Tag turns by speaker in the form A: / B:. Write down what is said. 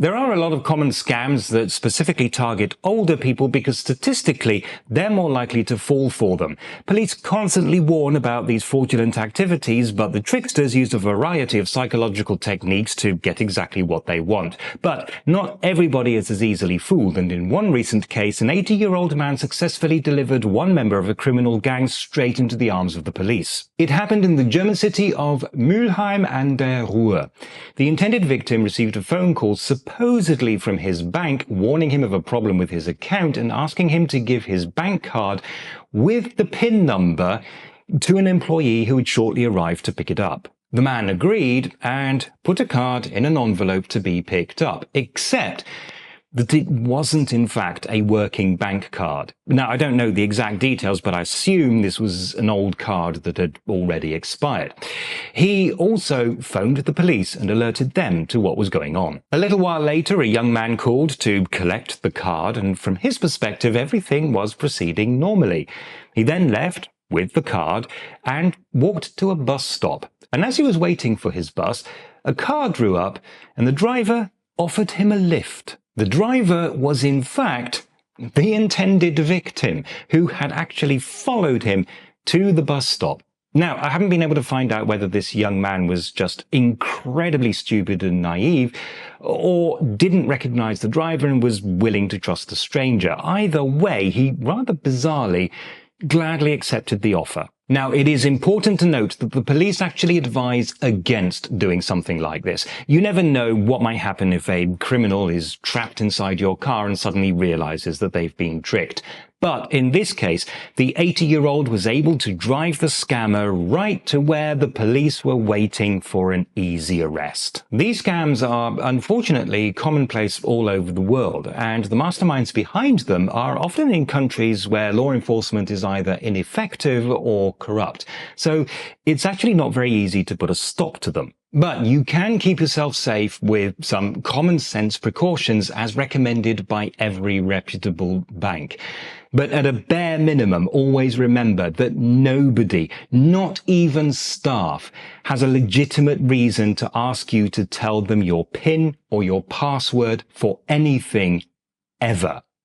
A: There are a lot of common scams that specifically target older people because statistically they're more likely to fall for them. Police constantly warn about these fraudulent activities, but the tricksters use a variety of psychological techniques to get exactly what they want. But not everybody is as easily fooled, and in one recent case, an 80-year-old man successfully delivered one member of a criminal gang straight into the arms of the police. It happened in the German city of Mülheim an der Ruhr. The intended victim received a phone call supposedly from his bank, warning him of a problem with his account and asking him to give his bank card with the PIN number to an employee who would shortly arrive to pick it up. The man agreed and put a card in an envelope to be picked up, except that it wasn't in fact a working bank card. Now, I don't know the exact details, but I assume this was an old card that had already expired. He also phoned the police and alerted them to what was going on. A little while later, a young man called to collect the card, and from his perspective, everything was proceeding normally. He then left with the card and walked to a bus stop. And as he was waiting for his bus, a car drew up and the driver offered him a lift. The driver was in fact the intended victim, who had actually followed him to the bus stop. Now, I haven't been able to find out whether this young man was just incredibly stupid and naive, or didn't recognize the driver and was willing to trust a stranger. Either way, he rather bizarrely gladly accepted the offer. Now, it is important to note that the police actually advise against doing something like this. You never know what might happen if a criminal is trapped inside your car and suddenly realizes that they've been tricked. But in this case, the 80-year-old was able to drive the scammer right to where the police were waiting for an easy arrest. These scams are unfortunately commonplace all over the world, and the masterminds behind them are often in countries where law enforcement is either ineffective or corrupt. So it's actually not very easy to put a stop to them. But you can keep yourself safe with some common sense precautions as recommended by every reputable bank. But at a bare minimum, always remember that nobody, not even staff, has a legitimate reason to ask you to tell them your PIN or your password for anything ever.